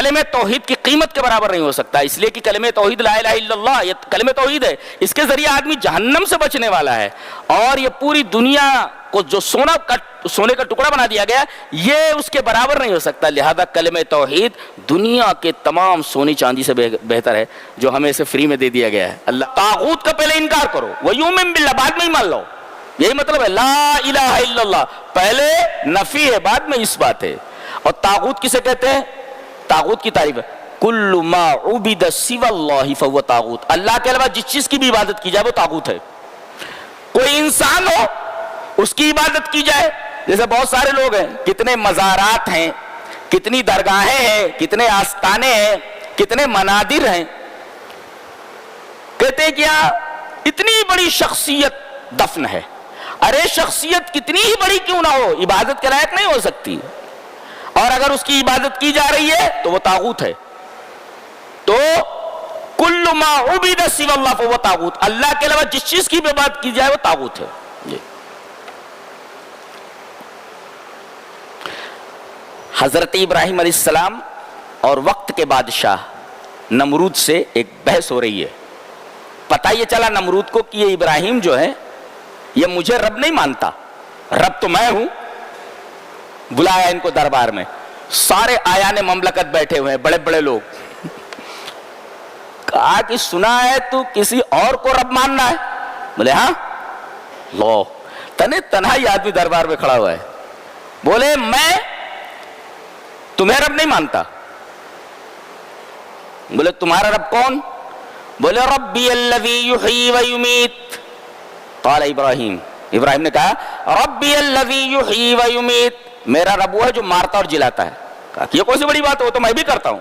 کلمہ توحید کی قیمت کے برابر نہیں ہو سکتا، اس لیے کہ کلمہ توحید لا الہ الا اللہ، یہ کلمہ توحید ہے، اس کے ذریعے آدمی جہنم سے بچنے والا ہے، اور یہ پوری دنیا کو جو سونے کا ٹکڑا بنا دیا گیا یہ اس کے برابر نہیں ہو سکتا۔ لہذا کلمہ توحید دنیا کے تمام سونی چاندی سے بہتر ہے جو ہمیں اسے فری میں دے دیا گیا ہے۔ اللہ طاغوت کا پہلے انکار کرو، وَيُؤْمِن بِاللَّهِ، بعد میں ہی مان لو، یہی مطلب ہے لا الہ الا اللہ، پہلے نفی ہے بعد میں اس بات ہے۔ اور طاغوت کسے کہتے ہیں؟ طاغوت کی تعریف ہے کل ما عبد سوى اللہ فهو طاغوت، اللہ کے علاوہ جس چیز کی بھی عبادت کی جائے وہ طاغوت ہے۔ کوئی انسان ہو اس کی عبادت کی جائے، جیسے بہت سارے لوگ ہیں، کتنے مزارات ہیں، کتنی درگاہیں ہیں، کتنے آستانے ہیں، کتنے منادر ہیں، کہتے ہیں کیا اتنی بڑی شخصیت دفن ہے، ارے شخصیت کتنی ہی بڑی کیوں نہ ہو عبادت کے لائق نہیں ہو سکتی، اور اگر اس کی عبادت کی جا رہی ہے تو وہ طاغوت ہے۔ تو کل ما عبد سوى اللہ فهو طاغوت، اللہ کے علاوہ جس چیز کی بھی عبادت کی جائے وہ طاغوت ہے۔ حضرت ابراہیم علیہ السلام اور وقت کے بادشاہ نمرود سے ایک بحث ہو رہی ہے۔ پتہ یہ چلا نمرود کو کہ یہ ابراہیم جو ہے یہ مجھے رب نہیں مانتا، رب تو میں ہوں۔ بلایا ان کو دربار میں، سارے آیان مملکت بیٹھے ہوئے ہیں، بڑے بڑے لوگ۔ کہا کہ سنا ہے تو کسی اور کو رب ماننا ہے؟ بولے ہاں۔ لو تنہا ہی آدمی دربار میں کھڑا ہوا ہے، بولے میں تمہیں رب نہیں مانتا۔ بولے تمہارا رب کون؟ بولے ربی الذی یحیی و یمیت۔ قال ابراہیم، ابراہیم نے کہا ربی الذی یحیی و یمیت، میرا رب وہ ہے جو مارتا اور جلاتا ہے۔ کہا کہ یہ کوئی سی بڑی بات ہو تو میں بھی کرتا ہوں۔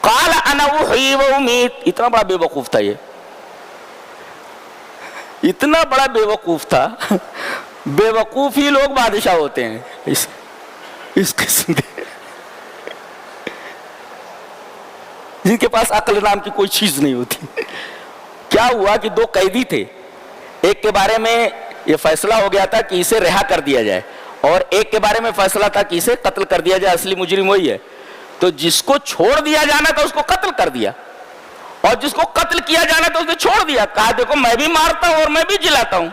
قال انا احیی و امیت، اتنا بڑا بے وقوف تھا، یہ اتنا بڑا بے وقوف تھا۔ بے وقوف ہی لوگ بادشاہ ہوتے ہیں اس قسم کے، جن کے پاس عقل نام کی کوئی چیز نہیں ہوتی۔ کیا ہوا کہ دو قیدی تھے، ایک کے بارے میں یہ فیصلہ ہو گیا تھا کہ اسے رہا کر دیا جائے، اور ایک کے بارے میں فیصلہ تھا کہ اسے قتل کر دیا جائے، اصلی مجرم وہی ہے۔ تو جس کو چھوڑ دیا جانا تھا اس کو قتل کر دیا، اور جس کو قتل کیا جانا تھا اس نے چھوڑ دیا، کہا دیکھو میں بھی مارتا ہوں اور میں بھی جلاتا ہوں۔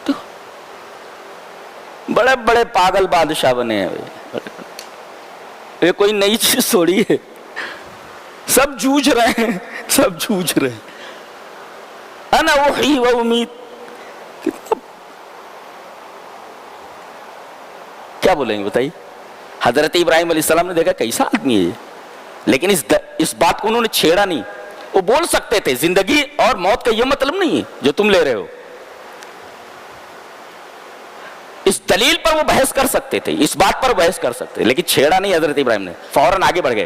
تو بڑے بڑے پاگل بادشاہ بنے ہیں، یہ کوئی نئی چیز تھوڑی ہے، سب جوجھ رہے ہیں، سب جوجھ رہے ہیں۔ انا احیی و امیت، کیا بولیں گے بتائیے؟ حضرت ابراہیم علیہ السلام نے دیکھا کیسا آدمی ہے یہ، لیکن اس بات کو انہوں نے چھیڑا نہیں۔ وہ بول سکتے تھے زندگی اور موت کا یہ مطلب نہیں ہے جو تم لے رہے ہو، اس دلیل پر وہ بحث کر سکتے تھے، اس بات پر بحث کر سکتے تھے، لیکن چھیڑا نہیں حضرت ابراہیم نے، فوراً آگے بڑھ گئے۔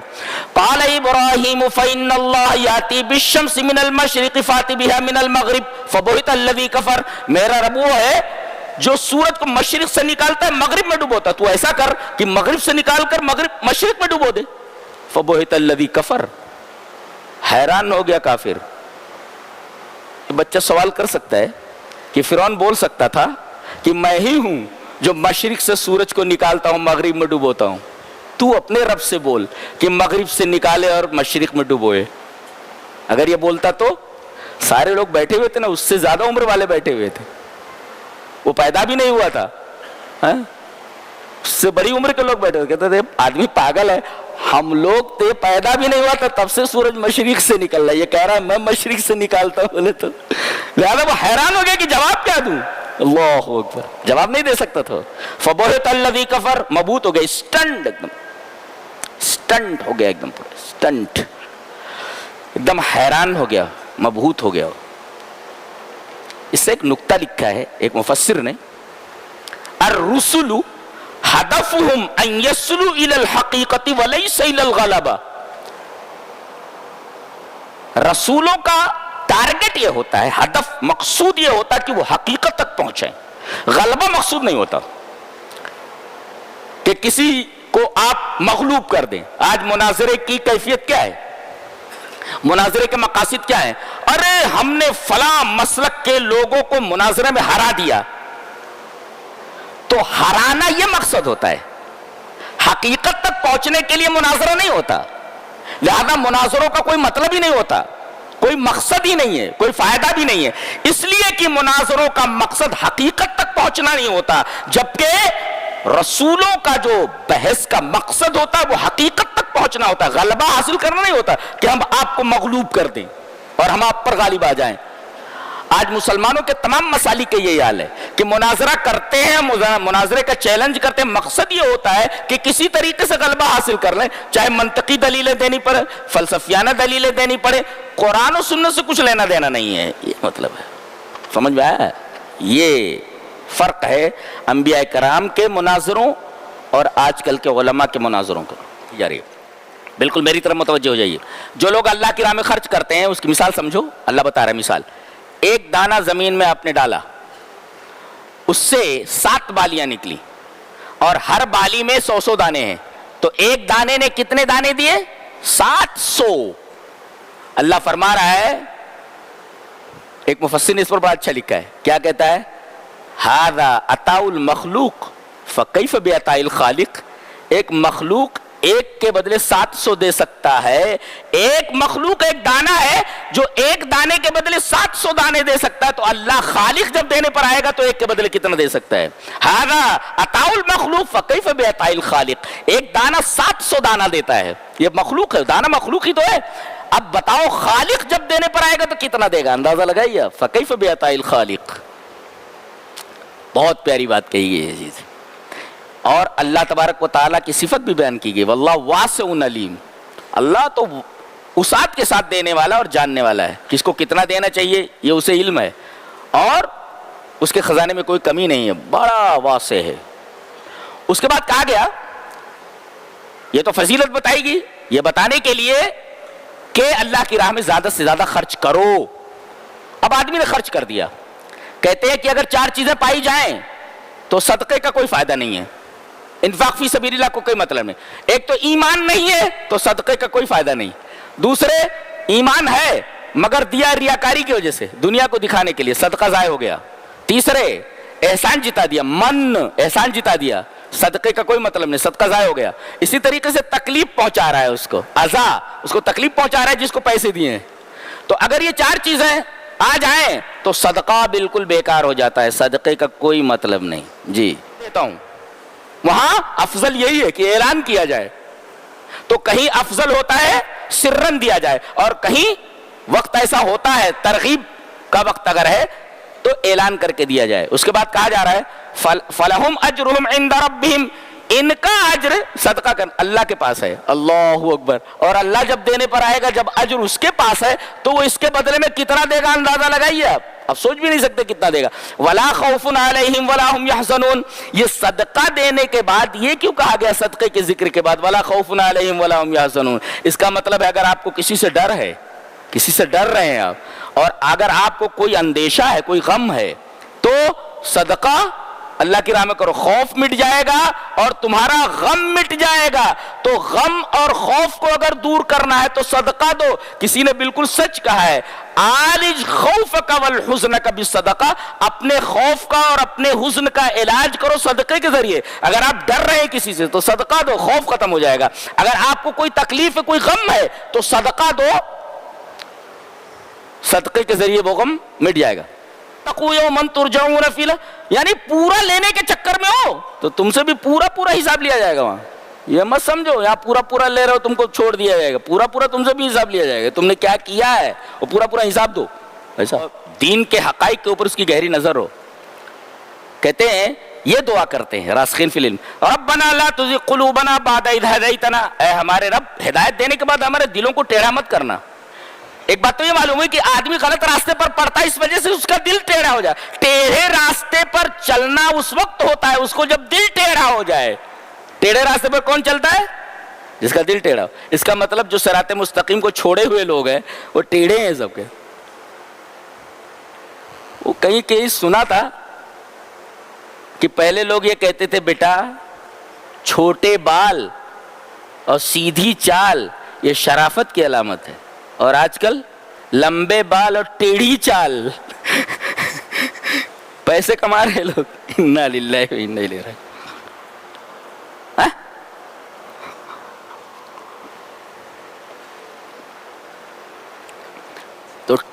قال ابراہیم فإن اللہ یاتی بالشمس من المشرق فأت بها من المغرب فبہت الذی کفر، میرا رب وہ ہے جو سورج کو مشرق سے نکالتا ہے مغرب میں ڈبوتا، تو ایسا کر کہ مغرب سے نکال کر مشرق میں ڈبو دے۔ فبہت الذی کفر، حیران ہو گیا کافر۔ بچہ سوال کر سکتا ہے کہ فرعون بول سکتا تھا کہ میں ہی ہوں جو مشرق سے سورج کو نکالتا ہوں مغرب میں ڈبوتا ہوں، تو اپنے رب سے بول کہ مغرب سے نکالے اور مشرق میں ڈبوئے۔ اگر یہ بولتا تو سارے لوگ بیٹھے ہوئے تھے نا، اس سے زیادہ عمر والے بیٹھے ہوئے تھے، وہ پیدا بھی نہیں ہوا تھا، اس سے بڑی عمر کے لوگ بیٹھے ہوئے، کہتے تھے آدمی پاگل ہے، ہم لوگ تے پیدا بھی نہیں ہوا تھا تب سے سورج مشرق سے نکل رہا ہے، یہ کہہ رہا ہے میں مشرق سے نکالتا ہوں، بولے تو لہذا وہ حیران ہو گیا کہ جواب کیا دوں۔ اللہ اکبر، جواب نہیں دے سکتا تھا۔ فبہت الذی کفر، مبہوت ہو گیا، اسٹنٹ، ایک دم اسٹنٹ ہو گیا، ایک دم پورا اسٹنٹ، ایک دم حیران ہو گیا، مبہوت ہو گیا۔ اس سے ایک نکتہ لکھا ہے ایک مفسر نے، الرسل ہدفہم ان یصلوا الی الحقیقۃ ولیس الی الغلبہ، رسولوں کا ٹارگٹ یہ ہوتا ہے، ہدف مقصود یہ ہوتا ہے کہ وہ حقیقت تک پہنچیں، غلبہ مقصود نہیں ہوتا کہ کسی کو آپ مغلوب کر دیں۔ آج مناظرے کی کیفیت کیا ہے؟ مناظرے کے مقاصد کیا ہیں؟ ارے ہم نے فلاں مسلک کے لوگوں کو مناظرے میں ہرا دیا، تو ہرانا یہ مقصد ہوتا ہے، حقیقت تک پہنچنے کے لیے مناظرہ نہیں ہوتا۔ لہذا مناظروں کا کوئی مطلب ہی نہیں ہوتا، کوئی مقصد ہی نہیں ہے، کوئی فائدہ بھی نہیں ہے، اس لیے کہ مناظروں کا مقصد حقیقت تک پہنچنا نہیں ہوتا، جبکہ رسولوں کا جو بحث کا مقصد ہوتا ہے وہ حقیقت تک پہنچنا ہوتا ہے، غلبہ حاصل کرنا نہیں ہوتا کہ ہم آپ کو مغلوب کر دیں اور ہم آپ پر غالب آ جائیں۔ آج مسلمانوں کے تمام مسالک کے یہ حال ہے کہ مناظرہ کرتے ہیں، مناظرے کا چیلنج کرتے ہیں، مقصد یہ ہوتا ہے کہ کسی طریقے سے غلبہ حاصل کر لیں، چاہے منطقی دلیلیں دینی پڑے، فلسفیانہ دلیلیں دینی پڑے، قرآن و سنت سے کچھ لینا دینا نہیں ہے، یہ مطلب ہے۔ سمجھ میں آیا؟ یہ فرق ہے انبیاء کرام کے مناظروں اور آج کل کے علماء کے مناظروں کا۔ یاری بالکل میری طرف متوجہ ہو جائیے، جو لوگ اللہ کی راہ میں خرچ کرتے ہیں اس کی مثال سمجھو۔ اللہ بتا رہا ہے مثال، ایک دانہ زمین میں آپ نے ڈالا، اس سے 7 بالیاں نکلی اور ہر بالی میں 100 دانے ہیں، تو ایک دانے نے کتنے دانے دیے؟ 700۔ اللہ فرما رہا ہے، ایک مفسر نے اس پر بڑا اچھا لکھا ہے، کیا کہتا ہے؟ ھذا عطاء المخلوق فکیف بعطاء الخالق۔ ایک مخلوق ایک کے بدلے 700 دے سکتا ہے، ایک مخلوق ایک دانہ ہے جو ایک دانے کے بدلے 700 دانے دے سکتا ہے، تو اللہ خالق جب دینے پر آئے گا تو ایک کے بدلے کتنا دے سکتا ہے؟ ھذا عطاء المخلوق فکیف بعطاء الخالق۔ ایک دانہ 700 دانہ دیتا ہے، یہ مخلوق ہے، دانہ مخلوق ہی تو ہے، اب بتاؤ خالق جب دینے پر آئے گا تو کتنا دے گا؟ اندازہ لگائیے، فکیف بعطاء الخالق۔ بہت پیاری بات کہی گئی ہے چیز، اور اللہ تبارک و تعالیٰ کی صفت بھی بیان کی گئی، واللہ واسع علیم۔ اللہ تو وسعت کے ساتھ دینے والا اور جاننے والا ہے، کس کو کتنا دینا چاہیے یہ اسے علم ہے، اور اس کے خزانے میں کوئی کمی نہیں ہے، بڑا واسع ہے۔ اس کے بعد کہا گیا، یہ تو فضیلت بتائی گی، یہ بتانے کے لیے کہ اللہ کی راہ میں زیادہ سے زیادہ خرچ کرو۔ اب آدمی نے خرچ کر دیا، کہتے ہیں کہ اگر 4 چیزیں پائی جائیں تو صدقے کا کوئی فائدہ نہیں ہے، انفاق فی سبیل اللہ کو کوئی مطلب نہیں۔ ایک تو ایمان نہیں ہے تو صدقے کا کوئی فائدہ نہیں، دوسرے ایمان ہے مگر دیا ریاکاری کی وجہ سے، دنیا کو دکھانے کے لیے، صدقہ ضائع ہو گیا۔ تیسرے احسان جتا دیا، احسان جتا دیا، صدقے کا کوئی مطلب نہیں، صدقہ ضائع ہو گیا۔ اسی طریقے سے تکلیف پہنچا رہا ہے اس کو، اذا، اس کو تکلیف پہنچا رہا ہے جس کو پیسے دیے ہیں۔ تو اگر یہ 4 چیزیں آ جائیں تو صدقہ بالکل بیکار ہو جاتا ہے، صدقے کا کوئی مطلب نہیں۔ جی دیتا ہوں، وہاں افضل یہی ہے کہ اعلان کیا جائے، تو کہیں افضل ہوتا ہے سرن دیا جائے، اور کہیں وقت ایسا ہوتا ہے ترغیب کا وقت اگر ہے تو اعلان کر کے دیا جائے۔ اس کے بعد کہا جا رہا ہے فَلَهُمْ أَجْرُهُمْ عِنْدَ رَبِّهِمْ، ان کا اجر صدقہ کرنا اللہ کے پاس ہے۔ اللہ اکبر۔ اور اللہ جب دینے پر آئے گا، جب اجر اس کے پاس ہے تو وہ اس کے بدلے میں کتنا دے گا اندازہ لگائیے آپ، اب سوچ بھی نہیں سکتے کتنا دے گا۔ وَلَا خَوْفٌ عَلَيْهِمْ وَلَا هُمْ يَحْزَنُونَ، یہ صدقہ دینے کے بعد یہ کیوں کہا گیا صدقے کے ذکر کے بعد وَلَا خَوْفٌ عَلَيْهِمْ وَلَا هُمْ يَحْزَنُونَ؟ اس کا مطلب ہے اگر آپ کو کسی سے ڈر ہے، کسی سے ڈر رہے ہیں آپ، اور اگر آپ کو کوئی اندیشہ ہے، کوئی غم ہے، تو صدقہ اللہ کی راہ میں کرو، خوف مٹ جائے گا اور تمہارا غم مٹ جائے گا۔ تو غم اور خوف کو اگر دور کرنا ہے تو صدقہ دو۔ کسی نے بالکل سچ کہا ہے، عالج خوفک والحزنک بالصدقہ، اپنے خوف کا اور اپنے حزن کا علاج کرو صدقے کے ذریعے۔ اگر آپ ڈر رہے ہیں کسی سے تو صدقہ دو، خوف ختم ہو جائے گا۔ اگر آپ کو کوئی تکلیف ہے، کوئی غم ہے تو صدقہ دو، صدقے کے ذریعے وہ غم مٹ جائے گا۔ تقوا یوما ترجعون فیہ، یعنی پورا لینے کے چکر میں ہو تو تم سے بھی پورا حساب لیا جائے گا وہاں۔ یہ مت سمجھو یہاں پورا لے رہے ہو تم کو چھوڑ دیا جائے گا، پورا تم سے بھی حساب لیا جائے گا، تم نے کیا کیا ہے وہ پورا حساب دو۔ ایسا دین کے حقائق کے اوپر اس کی گہری نظر ہو۔ کہتے ہیں، یہ دعا کرتے ہیں راسخین فی العلم، ربنا لا تزغ قلوبنا بعد اذ ہدیتنا، اے ہمارے رب ہدایت دینے کے بعد ہمارے دلوں کو ٹیڑھا مت کرنا۔ ایک بات تو یہ معلوم ہے کہ آدمی غلط راستے پر پڑتا ہے، اس وجہ سے اس کا دل ٹیڑھا ہو جائے۔ ٹیڑھے راستے پر چلنا اس وقت ہوتا ہے اس کو جب دل ٹیڑھا ہو جائے۔ ٹیڑھے راستے پر کون چلتا ہے؟ جس کا دل ٹیڑھا ہو۔ اس کا مطلب جو صراط مستقیم کو چھوڑے ہوئے لوگ ہیں وہ ٹیڑھے ہیں سب کے۔ وہ کہیں سنا تھا کہ پہلے لوگ یہ کہتے تھے، بیٹا چھوٹے بال اور سیدھی چال یہ شرافت کی علامت ہے، اور آج کل لمبے بال اور ٹیڑھی چال پیسے کما رہے لوگ۔ انا للہ و انا الیہ راجعون۔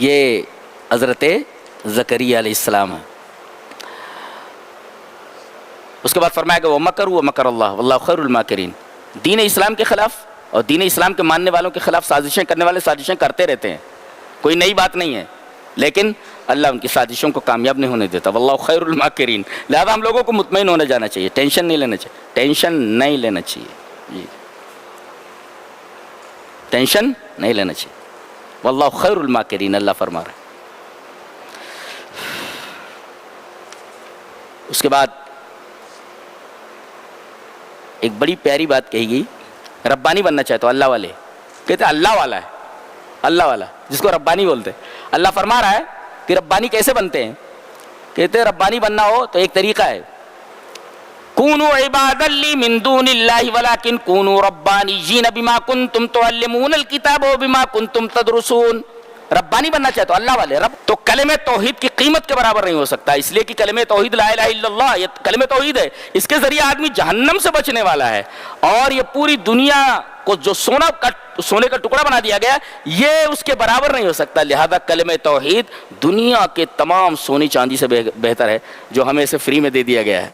یہ حضرت زکریا علیہ السلام ہے. اس کے بعد فرمایا کہ وَمَكَرُوا وَمَكَرَ اللَّهُ وَاللَّهُ خَيْرُ الْمَاكِرِينَ. دین اسلام کے خلاف اور دین اسلام کے ماننے والوں کے خلاف سازشیں کرنے والے سازشیں کرتے رہتے ہیں، کوئی نئی بات نہیں ہے، لیکن اللہ ان کی سازشوں کو کامیاب نہیں ہونے دیتا. واللہ خیر الماکرین. لہذا ہم لوگوں کو مطمئن ہونا جانا چاہیے، ٹینشن نہیں لینا چاہیے، ٹینشن نہیں لینا چاہیے جی، ٹینشن نہیں لینا چاہیے. واللہ خیر الماکرین، اللہ فرما رہا ہے. اس کے بعد ایک بڑی پیاری بات کہی گئی، ربانی بننا چاہے تو اللہ والے کہتے ہیں اللہ والا ہے، اللہ والا جس کو ربانی بولتے. اللہ فرما رہا ہے کہ ربانی کیسے بنتے ہیں، کہتے ہیں ربانی بننا ہو تو ایک طریقہ ہے، کونوا عبادا لی من دون اللہ ولکن کونوا ربانیین بما کنتم تعلمون الکتاب وبما کنتم تدرسون. ربانی بننا چاہے تو اللہ والے. رب تو کلمہ توحید کی قیمت کے برابر نہیں ہو سکتا، اس لیے کہ کلمہ توحید لا الہ الا اللہ، یہ کلمہ توحید ہے، اس کے ذریعے آدمی جہنم سے بچنے والا ہے. اور یہ پوری دنیا کو جو سونے کا ٹکڑا بنا دیا گیا یہ اس کے برابر نہیں ہو سکتا. لہذا کلمہ توحید دنیا کے تمام سونے چاندی سے بہتر ہے جو ہمیں اسے فری میں دے دیا گیا ہے.